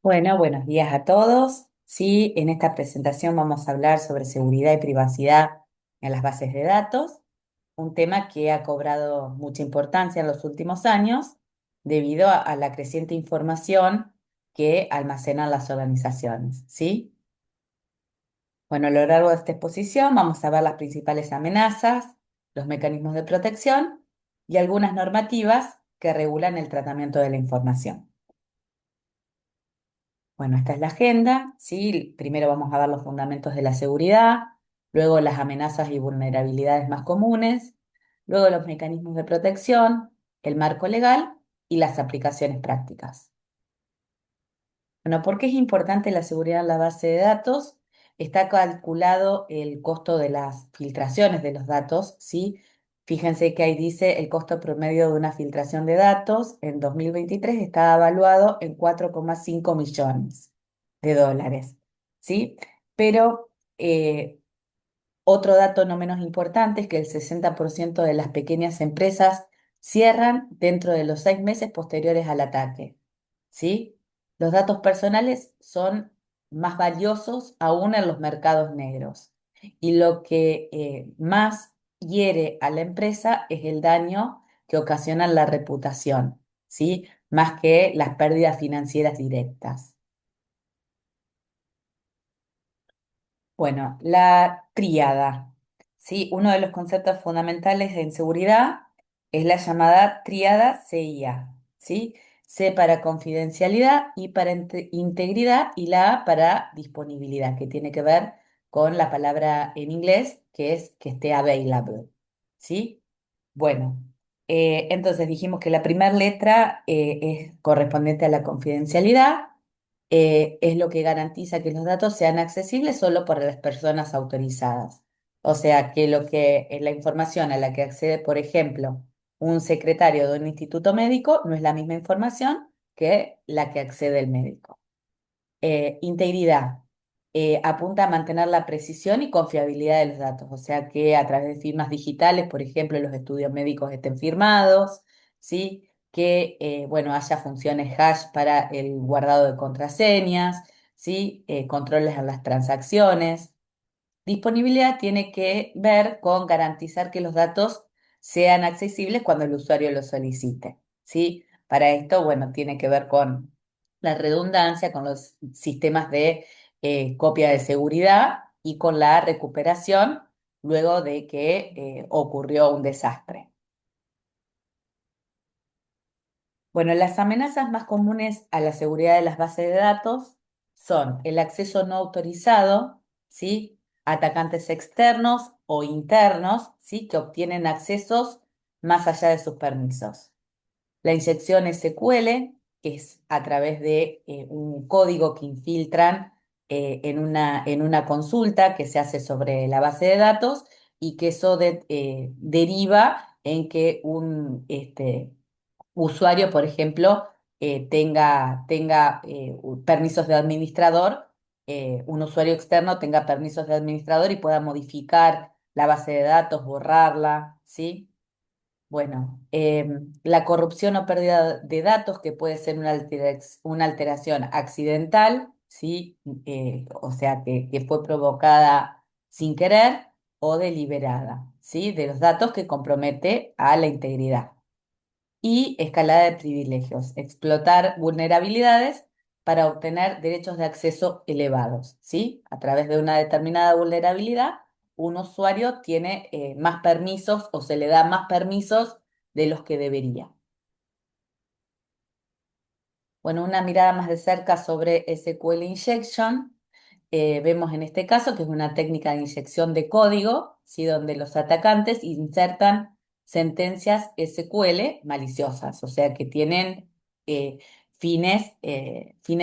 Bueno, buenos días a todos. Sí, en esta presentación vamos a hablar sobre seguridad y privacidad en las bases de datos, un tema que ha cobrado mucha importancia en los últimos años debido a la creciente información que almacenan las organizaciones, ¿sí? Bueno, a lo largo de esta exposición vamos a ver las principales amenazas, los mecanismos de protección y algunas normativas que regulan el tratamiento de la información. Bueno, esta es la agenda, ¿sí? Primero vamos a ver los fundamentos de la seguridad, luego las amenazas y vulnerabilidades más comunes, luego los mecanismos de protección, el marco legal y las aplicaciones prácticas. Bueno, ¿por qué es importante la seguridad en la base de datos? Está calculado el costo de las filtraciones de los datos, ¿sí? Fíjense que ahí dice el costo promedio de una filtración de datos en 2023 está evaluado en 4,5 millones de dólares, ¿sí? Pero otro dato no menos importante es que el 60% de las pequeñas empresas cierran dentro de los 6 meses posteriores al ataque, ¿sí? Los datos personales son más valiosos aún en los mercados negros. Y lo que más hiere a la empresa es el daño que ocasiona la reputación, ¿sí? Más que las pérdidas financieras directas. Bueno, la tríada, ¿sí? Uno de los conceptos fundamentales en seguridad es la llamada tríada CIA, ¿sí? C para confidencialidad, I para integridad y la A para disponibilidad, que tiene que ver con la palabra en inglés que es que esté available, ¿sí? Bueno, entonces dijimos que la primera letra es correspondiente a la confidencialidad, es lo que garantiza que los datos sean accesibles solo por las personas autorizadas. O sea, que la información a la que accede, por ejemplo, un secretario de un instituto médico no es la misma información que la que accede el médico. Integridad. Apunta a mantener la precisión y confiabilidad de los datos, o sea que a través de firmas digitales, por ejemplo, los estudios médicos estén firmados, ¿sí? Que bueno, haya funciones hash para el guardado de contraseñas, ¿sí? Controles en las transacciones. Disponibilidad tiene que ver con garantizar que los datos sean accesibles cuando el usuario los solicite, ¿sí? Para esto, bueno, tiene que ver con la redundancia, con los sistemas de copia de seguridad y con la recuperación luego de que ocurrió un desastre. Bueno, las amenazas más comunes a la seguridad de las bases de datos son el acceso no autorizado, ¿sí? Atacantes externos o internos, ¿sí? Que obtienen accesos más allá de sus permisos. La inyección SQL, que es a través de un código que infiltran en una consulta que se hace sobre la base de datos y que eso deriva en que un usuario, por ejemplo, tenga permisos de administrador, un usuario externo tenga permisos de administrador y pueda modificar la base de datos, borrarla, ¿sí? Bueno, la corrupción o pérdida de datos, que puede ser una alteración accidental, ¿sí? O sea, que fue provocada sin querer o deliberada, ¿sí? De los datos que compromete a la integridad. Y escalada de privilegios, explotar vulnerabilidades para obtener derechos de acceso elevados, ¿sí? A través de una determinada vulnerabilidad, un usuario tiene más permisos o se le da más permisos de los que debería. Bueno, una mirada más de cerca sobre SQL Injection. Vemos en este caso que es una técnica de inyección de código, ¿sí? Donde los atacantes insertan sentencias SQL maliciosas, o sea que tienen fines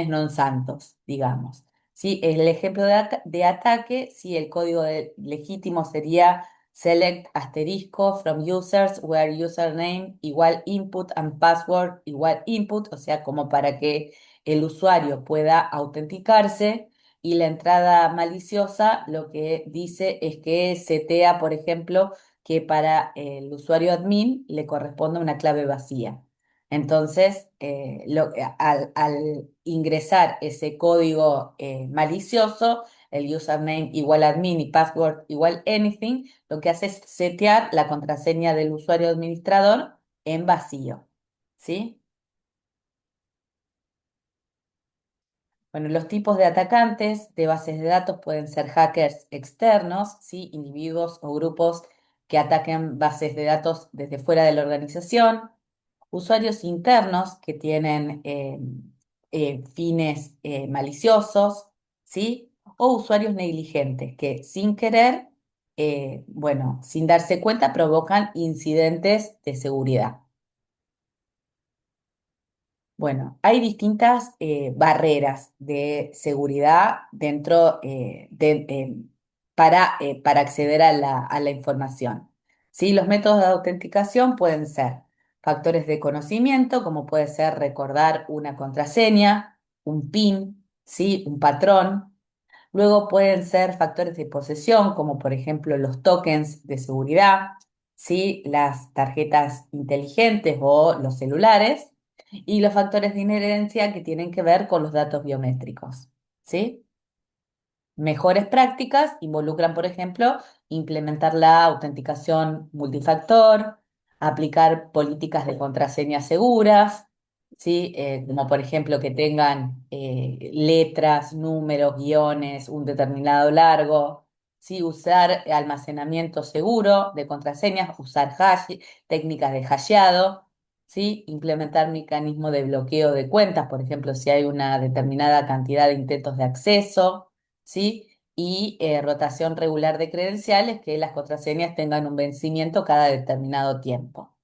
non santos, digamos. ¿Sí? El ejemplo de ataque, sí, el código legítimo sería select asterisco from users where username igual input and password igual input, o sea, como para que el usuario pueda autenticarse, y la entrada maliciosa lo que dice es que setea, por ejemplo, que para el usuario admin le corresponde una clave vacía. Entonces, al ingresar ese código malicioso, el username igual admin y password igual anything, lo que hace es setear la contraseña del usuario administrador en vacío. ¿Sí? Bueno, los tipos de atacantes de bases de datos pueden ser hackers externos, ¿sí? Individuos o grupos que ataquen bases de datos desde fuera de la organización, usuarios internos que tienen fines maliciosos, ¿sí? O usuarios negligentes que sin querer, bueno, sin darse cuenta, provocan incidentes de seguridad. Bueno, hay distintas barreras de seguridad dentro para acceder a la información. ¿Sí? Los métodos de autenticación pueden ser factores de conocimiento, como puede ser recordar una contraseña, un PIN, ¿sí? Un patrón. Luego pueden ser factores de posesión, como por ejemplo los tokens de seguridad, ¿sí? Las tarjetas inteligentes o los celulares, y los factores de inherencia que tienen que ver con los datos biométricos. ¿Sí? Mejores prácticas involucran, por ejemplo, implementar la autenticación multifactor, aplicar políticas de contraseñas seguras, ¿sí? Como por ejemplo que tengan letras, números, guiones, un determinado largo, ¿sí? Usar almacenamiento seguro de contraseñas, usar técnicas de hasheado, ¿sí? Implementar mecanismos de bloqueo de cuentas, por ejemplo, si hay una determinada cantidad de intentos de acceso. ¿Sí? Y rotación regular de credenciales, que las contraseñas tengan un vencimiento cada determinado tiempo.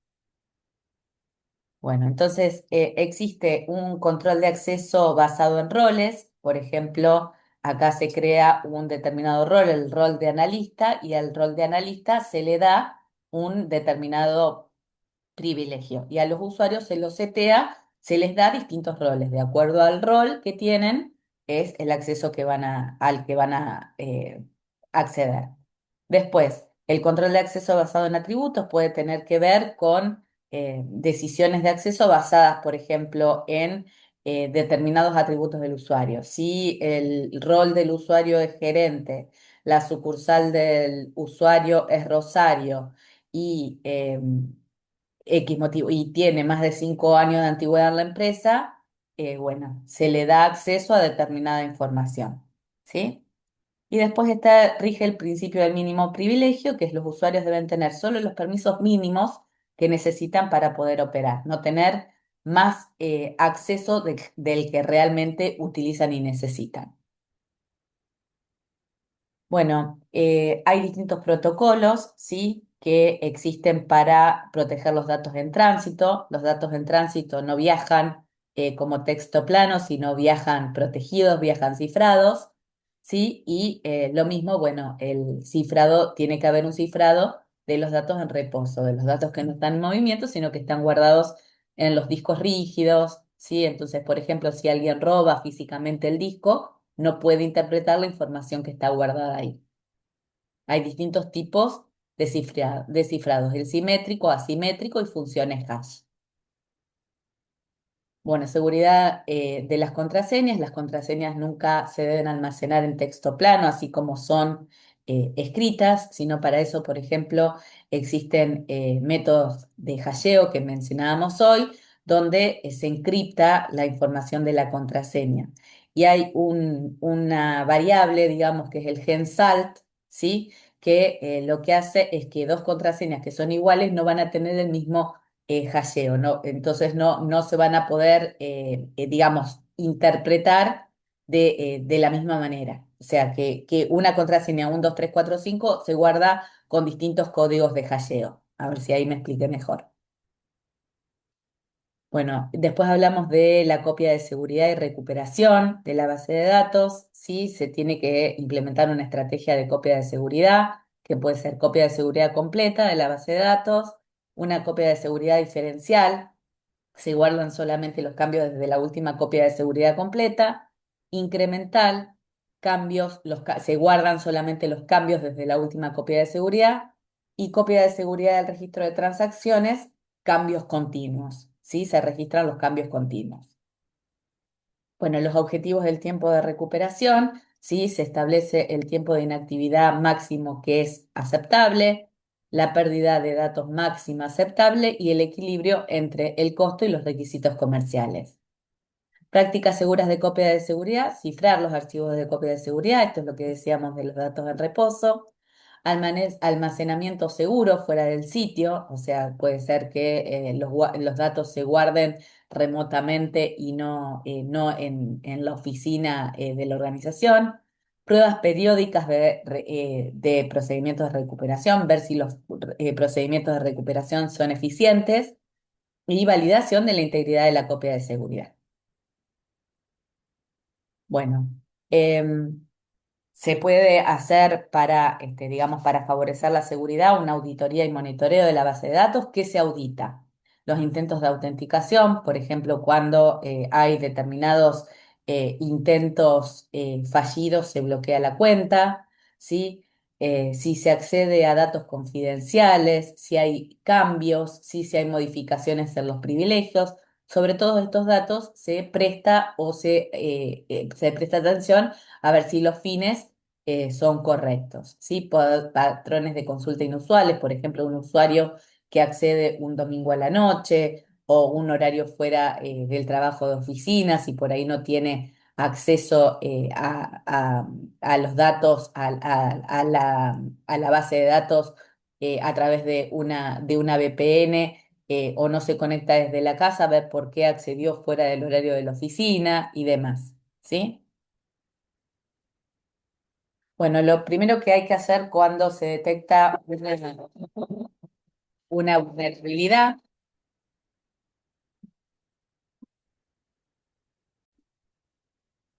Bueno, entonces existe un control de acceso basado en roles. Por ejemplo, acá se crea un determinado rol, el rol de analista, y al rol de analista se le da un determinado privilegio. Y a los usuarios se los setea, se les da distintos roles. De acuerdo al rol que tienen, es el acceso al que van a acceder. Después, el control de acceso basado en atributos puede tener que ver con decisiones de acceso basadas, por ejemplo, en determinados atributos del usuario. Si el rol del usuario es gerente, la sucursal del usuario es Rosario y X motivo, y tiene más de 5 años de antigüedad en la empresa, bueno, se le da acceso a determinada información, ¿sí? Y después rige el principio del mínimo privilegio, que es los usuarios deben tener solo los permisos mínimos que necesitan para poder operar, no tener más acceso del que realmente utilizan y necesitan. Bueno, hay distintos protocolos, ¿sí? Que existen para proteger los datos en tránsito. Los datos en tránsito no viajan como texto plano, sino viajan protegidos, viajan cifrados, ¿sí? Y lo mismo, bueno, el cifrado, tiene que haber un cifrado de los datos en reposo, de los datos que no están en movimiento, sino que están guardados en los discos rígidos, ¿sí? Entonces, por ejemplo, si alguien roba físicamente el disco, no puede interpretar la información que está guardada ahí. Hay distintos tipos de cifrados, el simétrico, asimétrico y funciones hash. Bueno, seguridad de las contraseñas. Las contraseñas nunca se deben almacenar en texto plano, así como son escritas, sino para eso, por ejemplo, existen métodos de hasheo que mencionábamos hoy, donde se encripta la información de la contraseña. Y hay una variable, digamos, que es el gensalt, ¿sí? Que lo que hace es que dos contraseñas que son iguales no van a tener el mismo hasheo, ¿no? Entonces no se van a poder, digamos, interpretar de la misma manera. O sea, que una contraseña 1, 2, 3, 4, 5 se guarda con distintos códigos de hasheo. A ver si ahí me expliqué mejor. Bueno, después hablamos de la copia de seguridad y recuperación de la base de datos. Sí, se tiene que implementar una estrategia de copia de seguridad, que puede ser copia de seguridad completa de la base de datos, una copia de seguridad diferencial, se guardan solamente los cambios desde la última copia de seguridad completa, incremental, se guardan solamente los cambios desde la última copia de seguridad, y copia de seguridad del registro de transacciones, cambios continuos. ¿sí? Se registran los cambios continuos. Bueno, los objetivos del tiempo de recuperación, ¿sí? Se establece el tiempo de inactividad máximo que es aceptable, la pérdida de datos máxima aceptable y el equilibrio entre el costo y los requisitos comerciales. Prácticas seguras de copia de seguridad, cifrar los archivos de copia de seguridad, esto es lo que decíamos de los datos en reposo. Almacenamiento seguro fuera del sitio, o sea, puede ser que los datos se guarden remotamente y no en la oficina de la organización. Pruebas periódicas de procedimientos de recuperación, ver si los procedimientos de recuperación son eficientes y validación de la integridad de la copia de seguridad. Bueno, em, se puede hacer para, digamos, para favorecer la seguridad, una auditoría y monitoreo de la base de datos que se audita. Los intentos de autenticación, por ejemplo, cuando hay determinados intentos fallidos, se bloquea la cuenta, ¿sí? Si se accede a datos confidenciales, si hay cambios, ¿sí? Si hay modificaciones en los privilegios. Sobre todos estos datos se presta o se presta atención a ver si los fines son correctos, ¿sí? Patrones de consulta inusuales, por ejemplo, un usuario que accede un domingo a la noche o un horario fuera del trabajo de oficinas y por ahí no tiene acceso a los datos, a la base de datos a través de una VPN. O no se conecta desde la casa, ver por qué accedió fuera del horario de la oficina y demás, ¿sí? Bueno, lo primero que hay que hacer cuando se detecta una vulnerabilidad,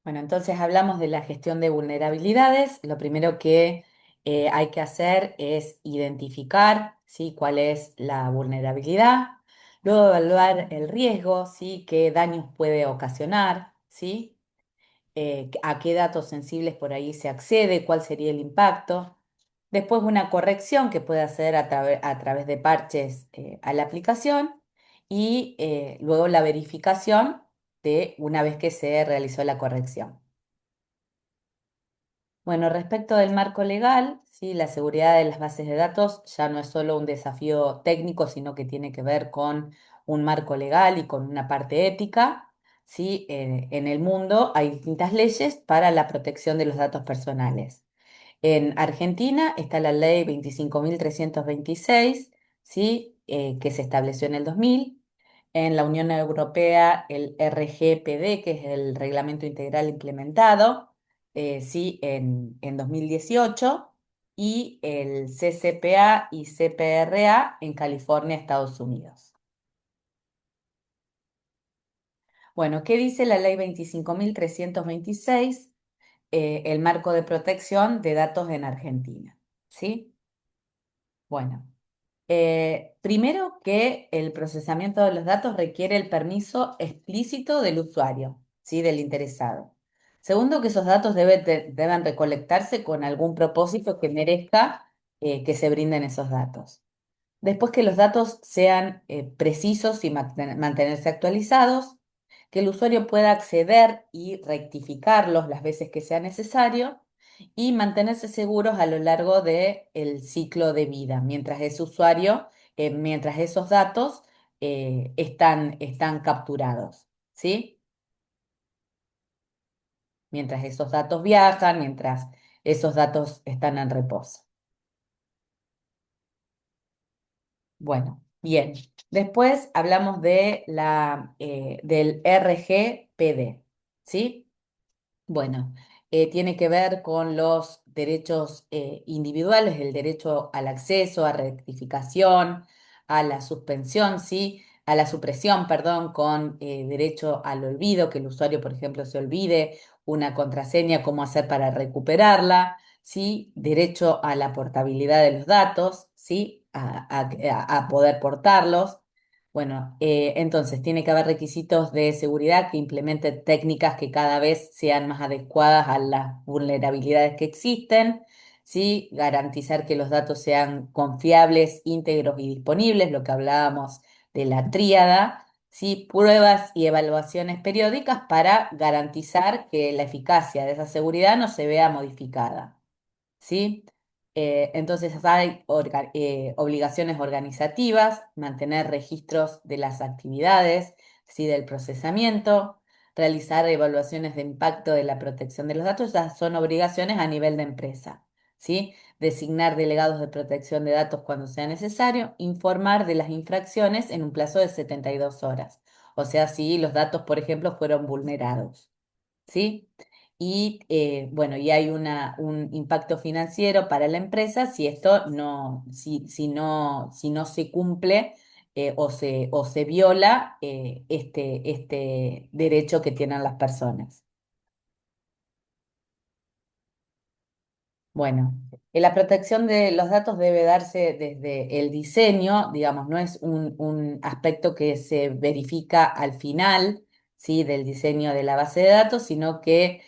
bueno, entonces hablamos de la gestión de vulnerabilidades. Lo primero que hay que hacer es identificar, ¿sí? Cuál es la vulnerabilidad, luego evaluar el riesgo, ¿sí? Qué daños puede ocasionar, ¿sí? A qué datos sensibles por ahí se accede, cuál sería el impacto. Después una corrección que puede hacer a través de parches a la aplicación y luego la verificación de una vez que se realizó la corrección. Bueno, respecto del marco legal, sí, la seguridad de las bases de datos ya no es solo un desafío técnico, sino que tiene que ver con un marco legal y con una parte ética. Sí, en el mundo hay distintas leyes para la protección de los datos personales. En Argentina está la ley 25.326, ¿sí? Que se estableció en el 2000. En la Unión Europea, el RGPD, que es el Reglamento Integral Implementado, sí, en 2018. Y el CCPA y CPRA en California, Estados Unidos. Bueno, ¿qué dice la ley 25.326? El marco de protección de datos en Argentina, ¿sí? Bueno. Primero que el procesamiento de los datos requiere el permiso explícito del usuario, ¿sí? Del interesado. Segundo, que esos datos deben recolectarse con algún propósito que merezca que se brinden esos datos. Después que los datos sean precisos y mantenerse actualizados, que el usuario pueda acceder y rectificarlos las veces que sea necesario y mantenerse seguros a lo largo del ciclo de vida, mientras ese usuario, mientras esos datos están capturados, ¿sí? Mientras esos datos viajan, mientras esos datos están en reposo. Bueno, bien. Después hablamos del RGPD, ¿sí? Bueno, tiene que ver con los derechos individuales, el derecho al acceso, a rectificación, a la suspensión, ¿sí? A la supresión, perdón, con derecho al olvido, que el usuario, por ejemplo, se olvide una contraseña, cómo hacer para recuperarla, ¿sí? Derecho a la portabilidad de los datos, ¿sí? A poder portarlos. Bueno, entonces tiene que haber requisitos de seguridad que implementen técnicas que cada vez sean más adecuadas a las vulnerabilidades que existen, ¿sí? Garantizar que los datos sean confiables, íntegros y disponibles, lo que hablábamos de la tríada, ¿sí? Pruebas y evaluaciones periódicas para garantizar que la eficacia de esa seguridad no se vea modificada. ¿Sí? Entonces hay obligaciones organizativas, mantener registros de las actividades, ¿sí? Del procesamiento, realizar evaluaciones de impacto de la protección de los datos, esas son obligaciones a nivel de empresa, ¿sí? Designar delegados de protección de datos cuando sea necesario, informar de las infracciones en un plazo de 72 horas, o sea, si los datos, por ejemplo, fueron vulnerados. ¿Sí? Y bueno, y hay un impacto financiero para la empresa si esto no, si no se cumple o se viola este derecho que tienen las personas. Bueno, la protección de los datos debe darse desde el diseño, digamos, no es un aspecto que se verifica al final, ¿sí? Del diseño de la base de datos, sino que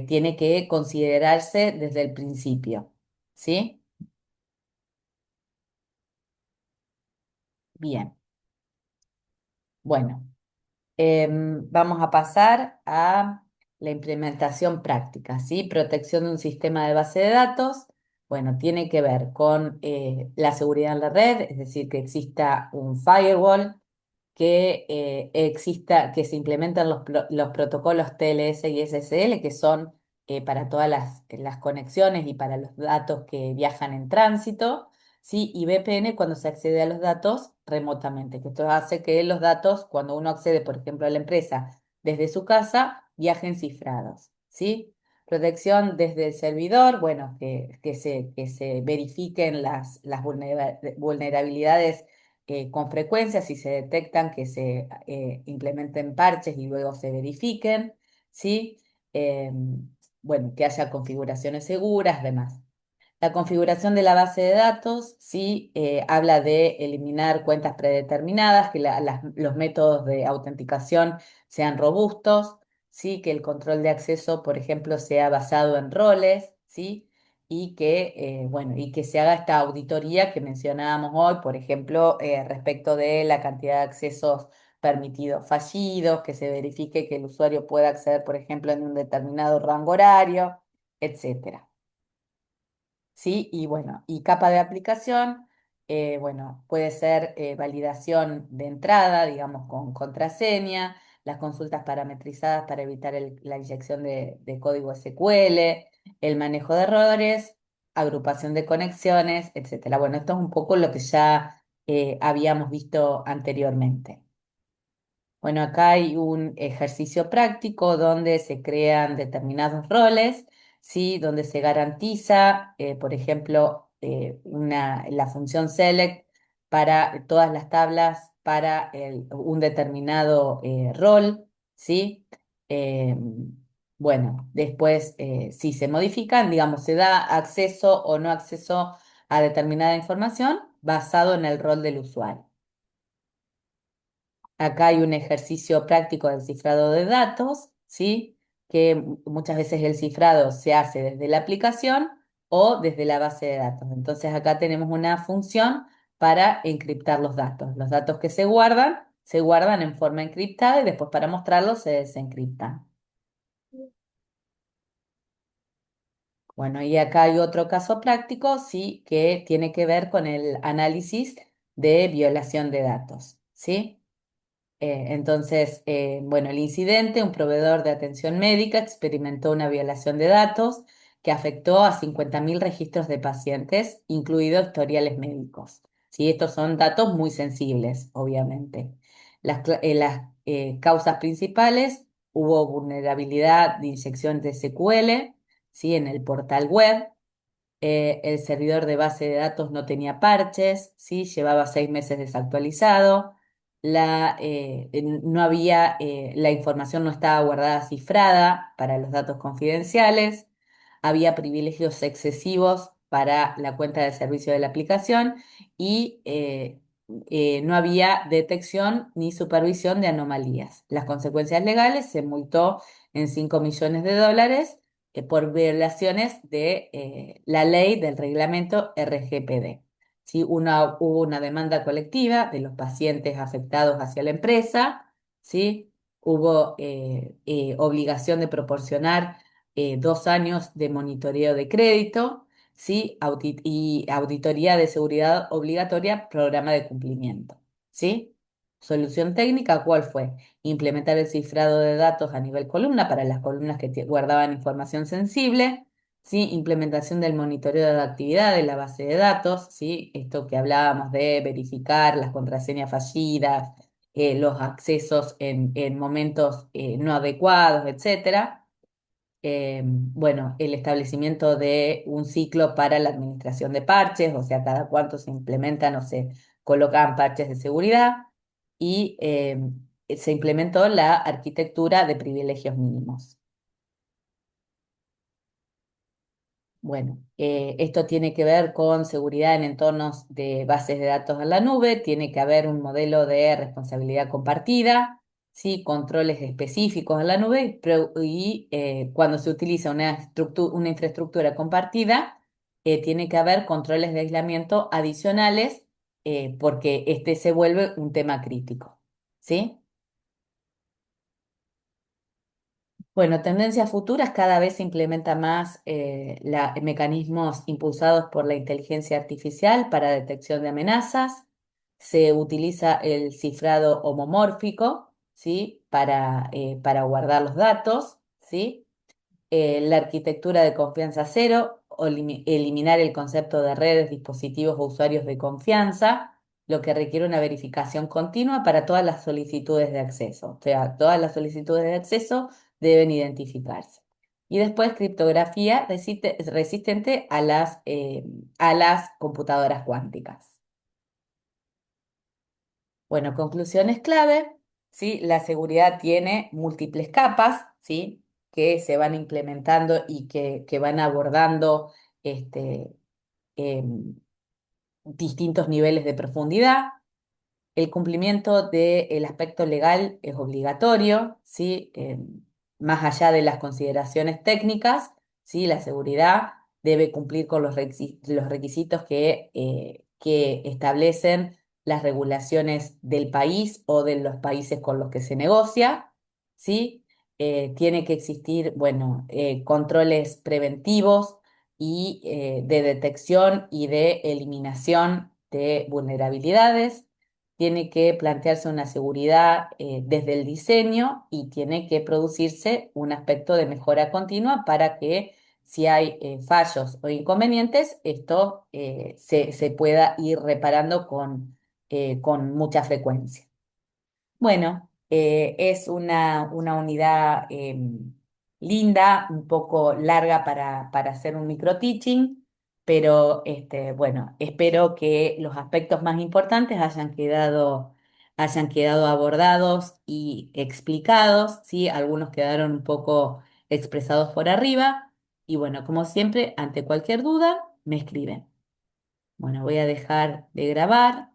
tiene que considerarse desde el principio, ¿sí? Bien, bueno. Vamos a pasar a la implementación práctica, ¿sí? Protección de un sistema de base de datos. Bueno, tiene que ver con la seguridad en la red, es decir, que exista un firewall, que exista, que se implementen los protocolos TLS y SSL, que son para todas las conexiones y para los datos que viajan en tránsito, ¿sí? Y VPN cuando se accede a los datos remotamente, que esto hace que los datos, cuando uno accede, por ejemplo, a la empresa desde su casa, viajen cifrados, ¿sí? Protección desde el servidor, bueno, que se verifiquen las vulnerabilidades con frecuencia, si se detectan que se implementen parches y luego se verifiquen, ¿sí? Bueno, que haya configuraciones seguras, demás. La configuración de la base de datos, sí, habla de eliminar cuentas predeterminadas, que los métodos de autenticación sean robustos, sí, que el control de acceso, por ejemplo, sea basado en roles, sí, y que, bueno, y que se haga esta auditoría que mencionábamos hoy, por ejemplo, respecto de la cantidad de accesos permitidos fallidos, que se verifique que el usuario pueda acceder, por ejemplo, en un determinado rango horario, etcétera. ¿Sí? Y bueno, y capa de aplicación, bueno, puede ser validación de entrada, digamos, con contraseña, las consultas parametrizadas para evitar la inyección de código SQL, el manejo de errores, agrupación de conexiones, etcétera. Bueno, esto es un poco lo que ya habíamos visto anteriormente. Bueno, acá hay un ejercicio práctico donde se crean determinados roles, ¿sí? Donde se garantiza, por ejemplo, la función select para todas las tablas para un determinado rol, ¿sí? Eh, bueno, después, si se modifican, digamos, se da acceso o no acceso a determinada información basado en el rol del usuario. Acá hay un ejercicio práctico del cifrado de datos, ¿sí? Que muchas veces el cifrado se hace desde la aplicación o desde la base de datos. Entonces acá tenemos una función para encriptar los datos. Los datos que se guardan en forma encriptada y después para mostrarlos se desencriptan. Bueno, y acá hay otro caso práctico, sí, que tiene que ver con el análisis de violación de datos, ¿sí? Entonces, bueno, el incidente, un proveedor de atención médica experimentó una violación de datos que afectó a 50.000 registros de pacientes, incluidos historiales médicos. ¿Sí? Estos son datos muy sensibles, obviamente. Las causas principales, hubo vulnerabilidad de inyección de SQL, ¿sí? En el portal web, el servidor de base de datos no tenía parches, ¿sí? Llevaba 6 meses desactualizado, no había, la información no estaba guardada cifrada para los datos confidenciales, había privilegios excesivos para la cuenta de servicio de la aplicación y no había detección ni supervisión de anomalías. Las consecuencias legales: se multó en 5 millones de dólares por violaciones de la ley del reglamento RGPD. ¿sí? Hubo una demanda colectiva de los pacientes afectados hacia la empresa, ¿sí? Hubo obligación de proporcionar 2 años de monitoreo de crédito, ¿sí? Y auditoría de seguridad obligatoria, programa de cumplimiento, ¿sí? Solución técnica, ¿cuál fue? Implementar el cifrado de datos a nivel columna para las columnas que guardaban información sensible, ¿sí? Implementación del monitoreo de actividad de la base de datos, ¿sí? Esto que hablábamos de verificar las contraseñas fallidas, los accesos en momentos no adecuados, etcétera. Bueno, el establecimiento de un ciclo para la administración de parches, o sea, cada cuánto se implementan o se colocan parches de seguridad, y se implementó la arquitectura de privilegios mínimos. Bueno, esto tiene que ver con seguridad en entornos de bases de datos en la nube, tiene que haber un modelo de responsabilidad compartida, ¿sí? Controles específicos en la nube y cuando se utiliza una infraestructura compartida, tiene que haber controles de aislamiento adicionales porque este se vuelve un tema crítico, ¿sí? Bueno, tendencias futuras, cada vez se implementa más mecanismos impulsados por la inteligencia artificial para detección de amenazas. Se utiliza el cifrado homomórfico, ¿sí? Para guardar los datos, ¿sí? La arquitectura de confianza cero, o eliminar el concepto de redes, dispositivos o usuarios de confianza, lo que requiere una verificación continua para todas las solicitudes de acceso. O sea, todas las solicitudes de acceso deben identificarse. Y después criptografía resistente a las computadoras cuánticas. Bueno, conclusiones clave, ¿sí? La seguridad tiene múltiples capas, ¿sí? Que se van implementando y que van abordando este, em, distintos niveles de profundidad. El cumplimiento del aspecto legal es obligatorio, ¿sí? Más allá de las consideraciones técnicas, ¿sí? La seguridad debe cumplir con los requisitos que establecen las regulaciones del país o de los países con los que se negocia, ¿sí? Tiene que existir, bueno, controles preventivos y de detección y de eliminación de vulnerabilidades, tiene que plantearse una seguridad desde el diseño y tiene que producirse un aspecto de mejora continua para que si hay fallos o inconvenientes, esto se pueda ir reparando con mucha frecuencia. Bueno, es una unidad linda, un poco larga para hacer un micro teaching, pero bueno, espero que los aspectos más importantes hayan quedado abordados y explicados, ¿sí? Algunos quedaron un poco expresados por arriba. Y bueno, como siempre, ante cualquier duda, me escriben. Bueno, voy a dejar de grabar.